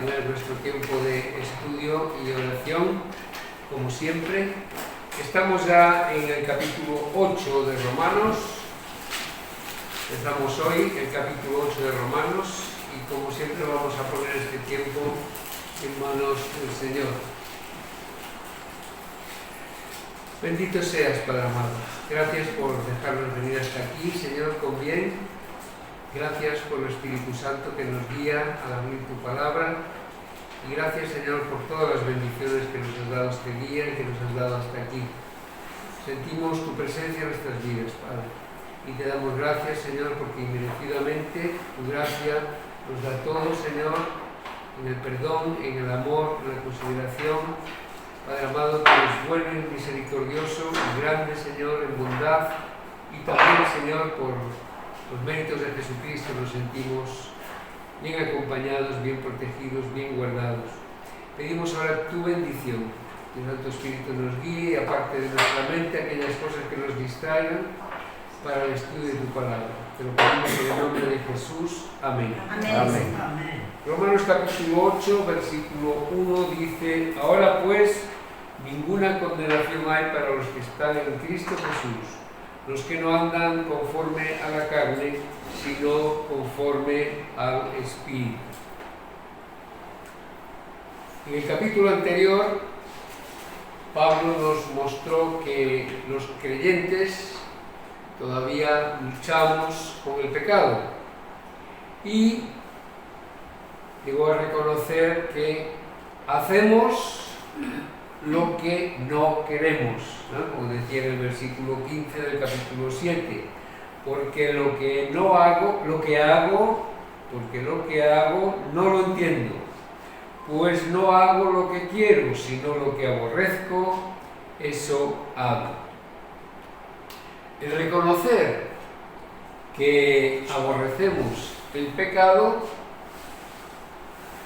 tener nuestro tiempo de estudio y oración, como siempre. Estamos ya en el capítulo 8 de Romanos. Empezamos hoy el capítulo 8 de Romanos y como siempre vamos a poner este tiempo en manos del Señor. Bendito seas, Padre amado. Gracias por dejarnos venir hasta aquí, Señor, con bien. Gracias por el Espíritu Santo que nos guía al abrir tu palabra. Y gracias, Señor, por todas las bendiciones que nos has dado este día y que nos has dado hasta aquí. Sentimos tu presencia en nuestras vidas, Padre. Y te damos gracias, Señor, porque inmerecidamente tu gracia nos da todo, Señor, en el perdón, en el amor, en la consideración. Padre amado, tú eres bueno y misericordioso y grande, Señor, en bondad. Y también, Señor, por los méritos de Jesucristo nos sentimos bien acompañados, bien protegidos, bien guardados. Pedimos ahora tu bendición, que el Santo Espíritu nos guíe, aparte de nuestra mente, aquellas cosas que nos distraigan, para el estudio de tu palabra. Te lo pedimos en el nombre de Jesús. Amén. Amén. Amén. Amén. Romanos capítulo 8, versículo 1 dice: Ahora pues, ninguna condenación hay para los que están en Cristo Jesús, los que no andan conforme a la carne, sino conforme al Espíritu. En el capítulo anterior, Pablo nos mostró que los creyentes todavía luchamos con el pecado y llegó a reconocer que hacemos lo que no queremos, ¿no? Como decía en el versículo 15 del capítulo 7, porque lo que hago no lo entiendo, pues no hago lo que quiero, sino lo que aborrezco, eso hago. El reconocer que aborrecemos el pecado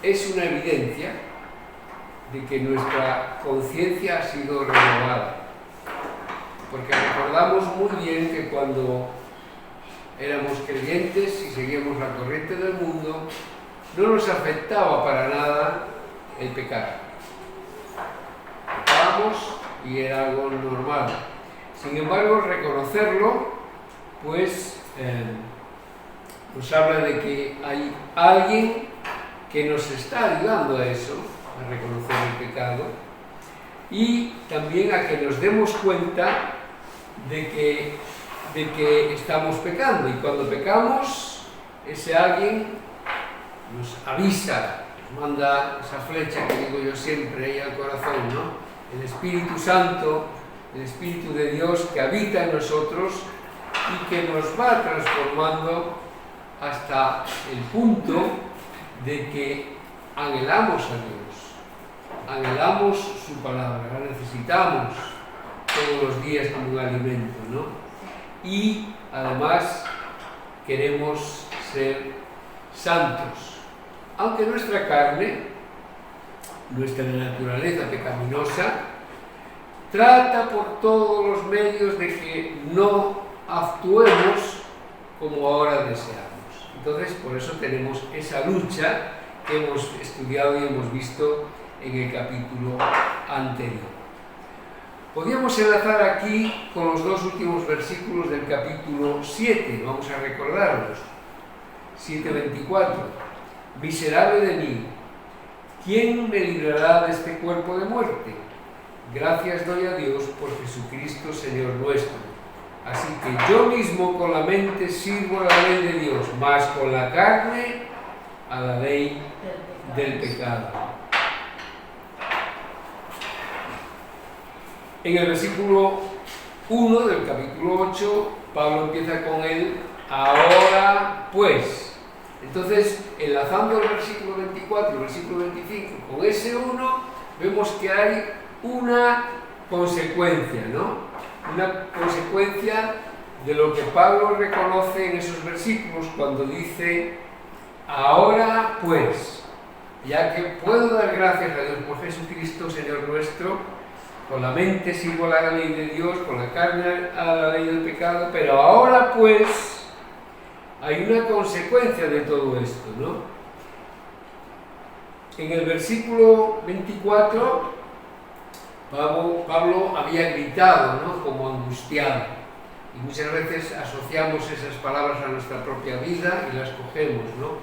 es una evidencia de que nuestra conciencia ha sido renovada. Porque recordamos muy bien que cuando éramos creyentes y seguíamos la corriente del mundo, no nos afectaba para nada el pecado. Pecábamos y era algo normal. Sin embargo, reconocerlo, pues, nos habla de que hay alguien que nos está ayudando a eso, a reconocer el pecado, y también a que nos demos cuenta de que estamos pecando. Y cuando pecamos, ese alguien nos avisa, nos manda esa flecha que digo yo siempre ahí al corazón, ¿no? El Espíritu Santo, el Espíritu de Dios que habita en nosotros y que nos va transformando hasta el punto de que anhelamos a Dios, anhelamos su palabra, la necesitamos todos los días como un alimento, ¿no? Y además queremos ser santos, aunque nuestra carne, nuestra naturaleza pecaminosa, trata por todos los medios de que no actuemos como ahora deseamos. Entonces, por eso tenemos esa lucha que hemos estudiado y hemos visto en el capítulo anterior. Podríamos enlazar aquí con los dos últimos versículos del capítulo 7, vamos a recordarlos. 7:24. Miserable de mí, ¿quién me librará de este cuerpo de muerte? Gracias doy a Dios por Jesucristo, Señor nuestro. Así que yo mismo con la mente sirvo a la ley de Dios, mas con la carne a la ley del pecado. En el versículo 1 del capítulo 8, Pablo empieza con el ahora pues. Entonces, enlazando el versículo 24 y el versículo 25 con ese 1, vemos que hay una consecuencia, ¿no? Una consecuencia de lo que Pablo reconoce en esos versículos cuando dice: ahora pues, ya que puedo dar gracias a Dios por Jesucristo, Señor nuestro, con la mente sirvo a la ley de Dios, con la carne a la ley del pecado, pero ahora pues hay una consecuencia de todo esto, ¿no? en el versículo 24, Pablo había gritado, ¿no?, como angustiado. Y muchas veces asociamos esas palabras a nuestra propia vida y las cogemos, ¿no?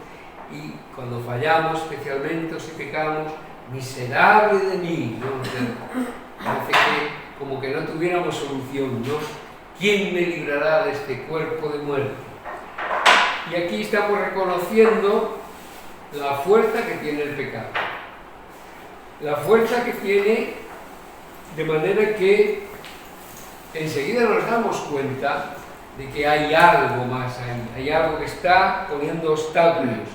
Y cuando fallamos, especialmente, o si pecamos, miserable de mí, ¿no? Parece que como que no tuviéramos solución, ¿no? ¿Quién me librará de este cuerpo de muerte? Y aquí estamos reconociendo la fuerza que tiene el pecado. La fuerza que tiene, de manera que enseguida nos damos cuenta de que hay algo más ahí, hay algo que está poniendo obstáculos.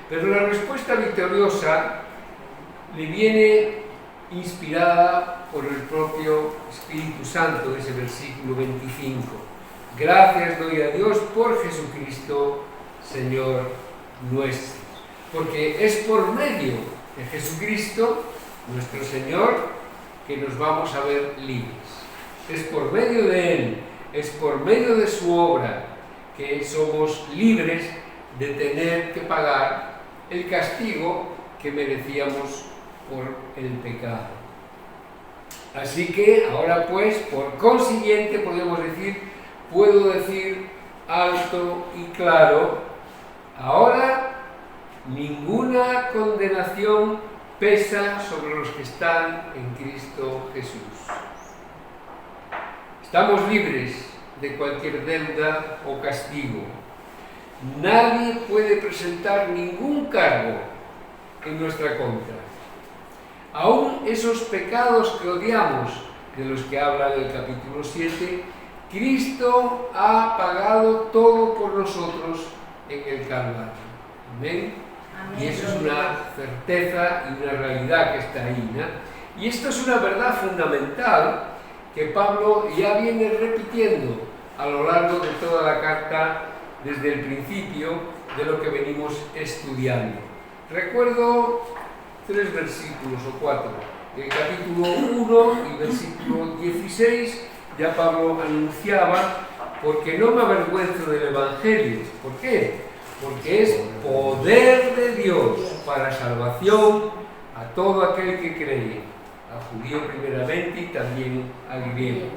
Pero la respuesta victoriosa le viene inspirada por el propio Espíritu Santo, ese versículo 25. Gracias doy a Dios por Jesucristo, Señor nuestro. Porque es por medio de Jesucristo, nuestro Señor, que nos vamos a ver libres. Es por medio de Él, es por medio de su obra, que somos libres de tener que pagar el castigo que merecíamos por el pecado. Así que ahora pues, por consiguiente, puedo decir alto y claro, ahora ninguna condenación pesa sobre los que están en Cristo Jesús. Estamos libres de cualquier deuda o castigo. Nadie puede presentar ningún cargo en nuestra contra. Aún esos pecados que odiamos, de los que habla en el capítulo 7, Cristo ha pagado todo por nosotros en el Calvario. Amén. Amén. Y eso es una certeza y una realidad que está ahí, ¿no? Y esto es una verdad fundamental que Pablo ya viene repitiendo a lo largo de toda la carta, desde el principio de lo que venimos estudiando. Recuerdo 3 versículos o 4. En el capítulo 1 y versículo 16 ya Pablo anunciaba: porque no me avergüenzo del Evangelio. ¿Por qué? Porque es poder de Dios para salvación a todo aquel que cree, al judío primeramente y también al griego.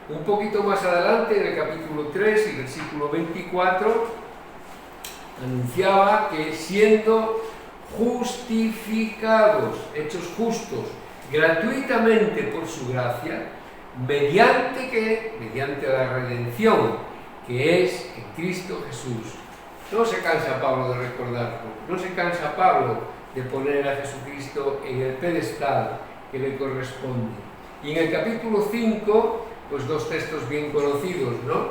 Un poquito más adelante, en el capítulo 3 y versículo 24, anunciaba que siendo justificados, hechos justos, gratuitamente por su gracia, mediante la redención que es en Cristo Jesús. No se cansa Pablo de recordarlo, no se cansa Pablo de poner a Jesucristo en el pedestal que le corresponde. Y en el capítulo 5, pues 2 textos bien conocidos, ¿no?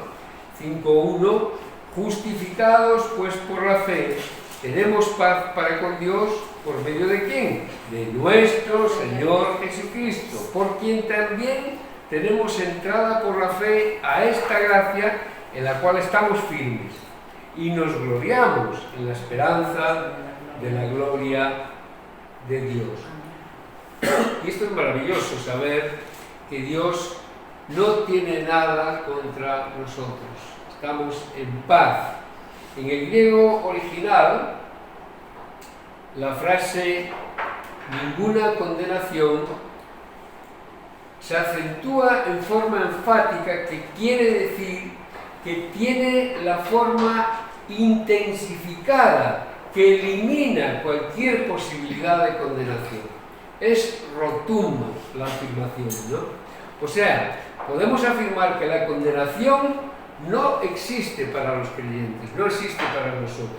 5:1, justificados pues por la fe, tenemos paz para con Dios, ¿por medio de quién? De nuestro Señor Jesucristo, por quien también tenemos entrada por la fe a esta gracia en la cual estamos firmes y nos gloriamos en la esperanza de la gloria de Dios. Y esto es maravilloso, saber que Dios no tiene nada contra nosotros. Estamos en paz. En el griego original, la frase ninguna condenación se acentúa en forma enfática, que quiere decir que tiene la forma intensificada, que elimina cualquier posibilidad de condenación. Es rotunda la afirmación, ¿no? O sea, podemos afirmar que la condenación no existe para los creyentes, no existe para nosotros.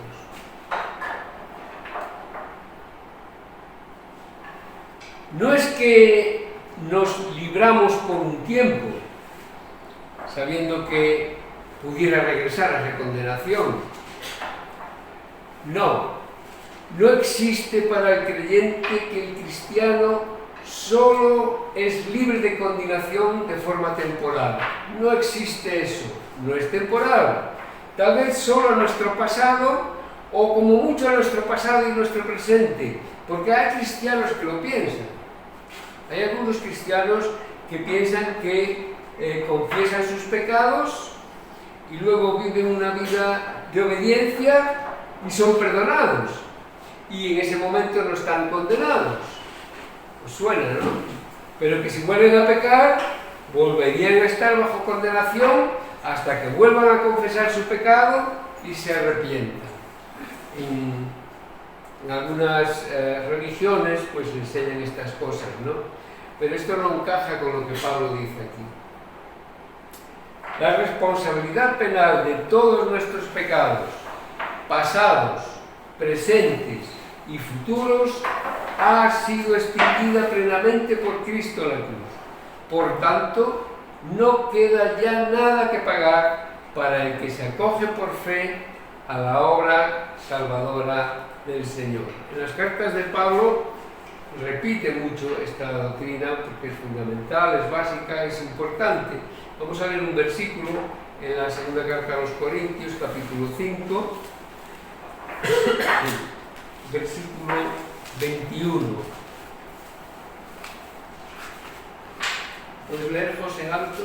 No es que nos libramos por un tiempo, sabiendo que pudiera regresar a esa condenación. No existe para el creyente que el cristiano solo es libre de condenación de forma temporal. No existe eso, no es temporal. Tal vez solo a nuestro pasado, o como mucho a nuestro pasado y nuestro presente, porque hay cristianos que lo piensan. Hay algunos cristianos que piensan que confiesan sus pecados y luego viven una vida de obediencia y son perdonados. y en ese momento no están condenados. Os suena, ¿no? Pero que si vuelven a pecar, volverían a estar bajo condenación hasta que vuelvan a confesar su pecado y se arrepientan. En algunas religiones pues enseñan estas cosas, ¿no? Pero esto no encaja con lo que Pablo dice aquí. La responsabilidad penal de todos nuestros pecados, pasados, presentes y futuros, ha sido extinguida plenamente por Cristo en la cruz. Por tanto, no queda ya nada que pagar para el que se acoge por fe a la obra salvadora del Señor. En las cartas de Pablo repite mucho esta doctrina porque es fundamental, es básica, es importante. Vamos a ver un versículo en la segunda carta a los Corintios, capítulo 5, versículo 21. ¿Puedes leer, José, en alto?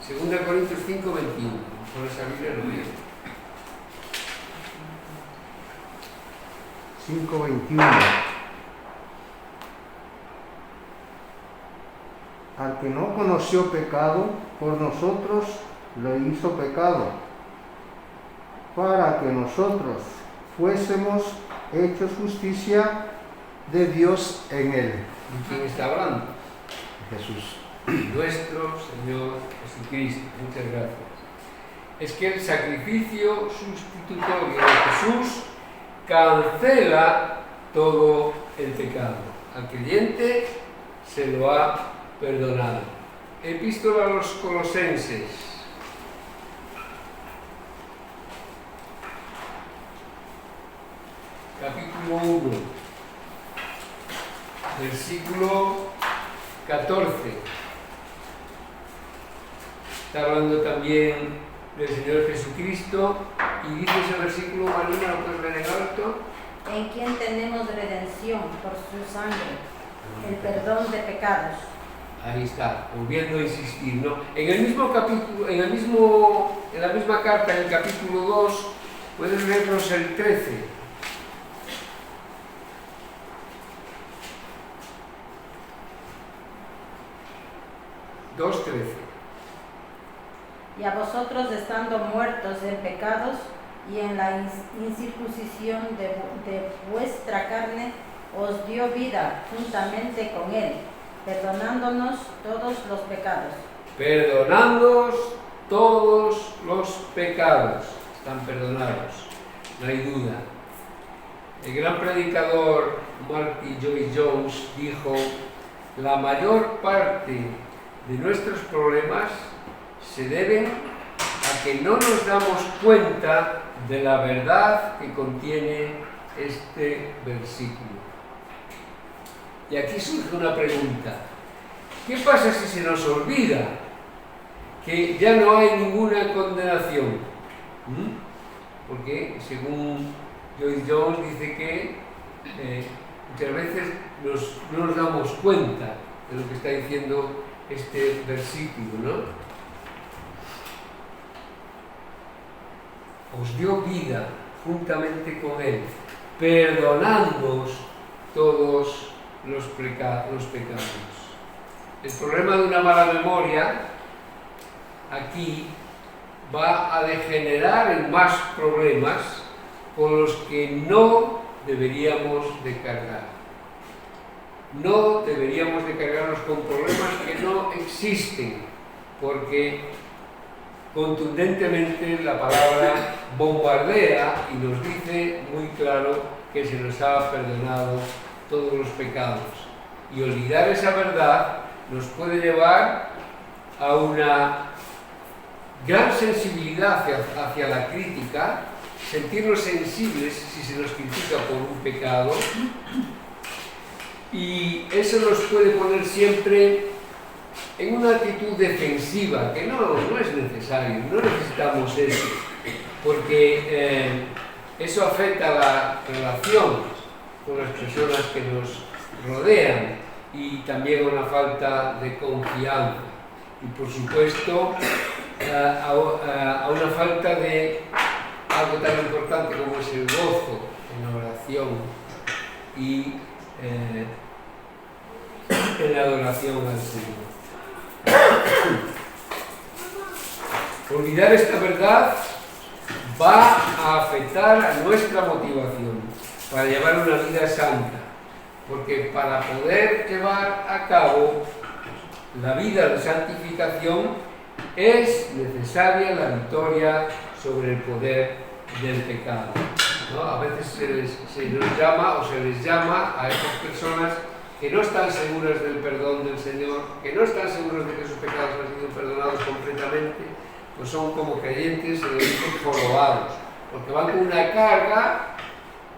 Segunda Corintios 5, 21. Por esa Biblia lo leo. 5:21. Al que no conoció pecado, por nosotros lo hizo pecado, para que nosotros fuésemos hechos justicia de Dios en él. ¿De quién está hablando? Jesús. Nuestro Señor Jesucristo. Muchas gracias. Es que el sacrificio sustitutorio de Jesús cancela todo el pecado. Al creyente se lo ha perdonado. Epístola a los Colosenses. Capítulo 1. Versículo 14. Está hablando también del Señor Jesucristo y dice ese versículo, Marina, ¿lo puedes leer en alto? En quien tenemos redención por su sangre, el perdón de pecados. Ahí está, volviendo a insistir, ¿no? En el mismo capítulo, en la misma carta, en el capítulo 2, puedes leernos el 13. Y a vosotros, estando muertos en pecados y en la incircuncisión de vuestra carne, os dio vida juntamente con él, perdonándonos todos los pecados. Perdonándonos todos los pecados. Están perdonados, no hay duda. El gran predicador Marty Lloyd-Jones dijo: la mayor parte de nuestros problemas se deben a que no nos damos cuenta de la verdad que contiene este versículo. Y aquí surge una pregunta: ¿qué pasa si se nos olvida que ya no hay ninguna condenación? Porque según Lloyd-Jones dice que muchas veces no nos damos cuenta de lo que está diciendo este versículo, ¿no? Os dio vida juntamente con él, perdonándoos todos los pecados. El problema de una mala memoria aquí va a degenerar en más problemas con los que no deberíamos de cargar. No deberíamos de cargarnos con problemas que no existen, porque contundentemente la palabra bombardea y nos dice muy claro que se nos ha perdonado todos los pecados. Y olvidar esa verdad nos puede llevar a una gran sensibilidad hacia la crítica, sentirnos sensibles si se nos critica por un pecado, y eso nos puede poner siempre en una actitud defensiva, que no es necesario, no necesitamos eso, porque eso afecta a la relación con las personas que nos rodean y también a una falta de confianza y por supuesto a una falta de algo tan importante como es el gozo en la oración y en la adoración al Señor. Olvidar esta verdad va a afectar a nuestra motivación para llevar una vida santa, porque para poder llevar a cabo la vida de santificación es necesaria la victoria sobre el poder del pecado, ¿no? A veces se les llama a esas personas que no están seguras del perdón del Señor, que no están seguros de que sus pecados han sido perdonados completamente, pues son como creyentes, se les dicen jorobados, porque van con una carga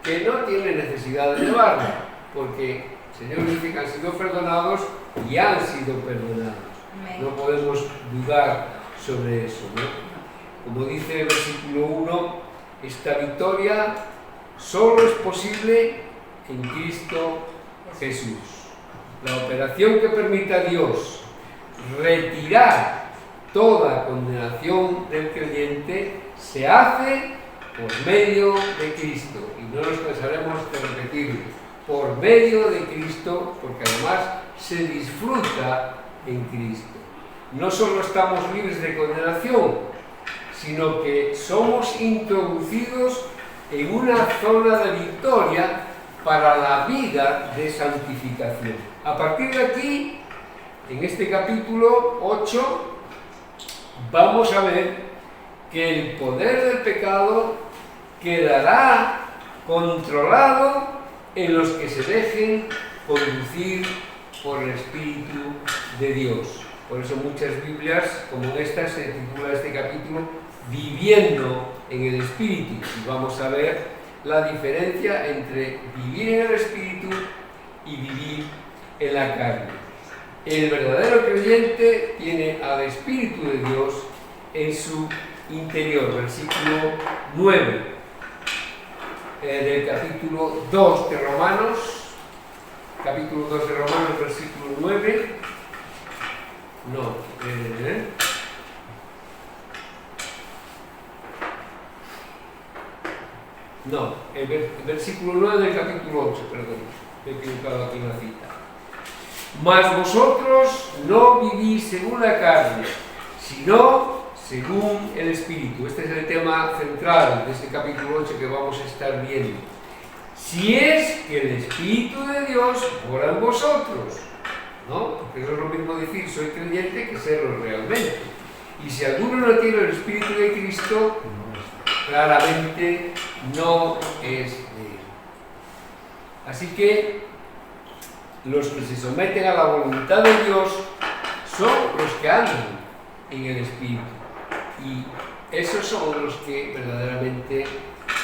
que no tiene necesidad de llevarla, porque el Señor dice que han sido perdonados y han sido perdonados. Amén. No podemos dudar sobre eso, ¿no? Como dice el versículo 1, esta victoria solo es posible en Cristo Jesús. La operación que permite a Dios retirar toda condenación del creyente se hace por medio de Cristo, y no nos cansaremos de repetirlo, por medio de Cristo, porque además se disfruta en Cristo. No solo estamos libres de condenación, sino que somos introducidos en una zona de victoria para la vida de santificación. A partir de aquí, en este capítulo 8, vamos a ver que el poder del pecado quedará controlado en los que se dejen conducir por el Espíritu de Dios. Por eso muchas Biblias, como esta, se titula este capítulo Viviendo en el Espíritu. Y vamos a ver la diferencia entre vivir en el Espíritu y vivir en la carne. El verdadero creyente tiene al Espíritu de Dios en su interior. Versículo 9 del capítulo 2 de Romanos. Capítulo 2 de Romanos, versículo 9. El versículo 9 del capítulo 8, perdón, me he equivocado aquí en la cita. Mas vosotros no vivís según la carne, sino según el Espíritu. Este es el tema central de este capítulo 8 que vamos a estar viendo. Si es que el Espíritu de Dios mora en vosotros, ¿no? Porque no es lo mismo decir soy creyente que serlo realmente. Y si alguno no tiene el Espíritu de Cristo, claramente no es de él. Así que los que se someten a la voluntad de Dios son los que andan en el Espíritu. Y esos son los que verdaderamente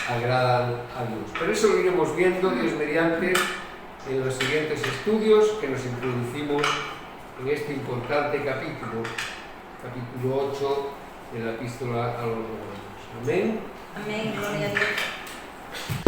agradan a Dios. Pero eso lo iremos viendo, Dios mediante, en los siguientes estudios que nos introducimos en este importante capítulo 8 de la Epístola a los Romanos. Amén. Amén, gloria a Dios.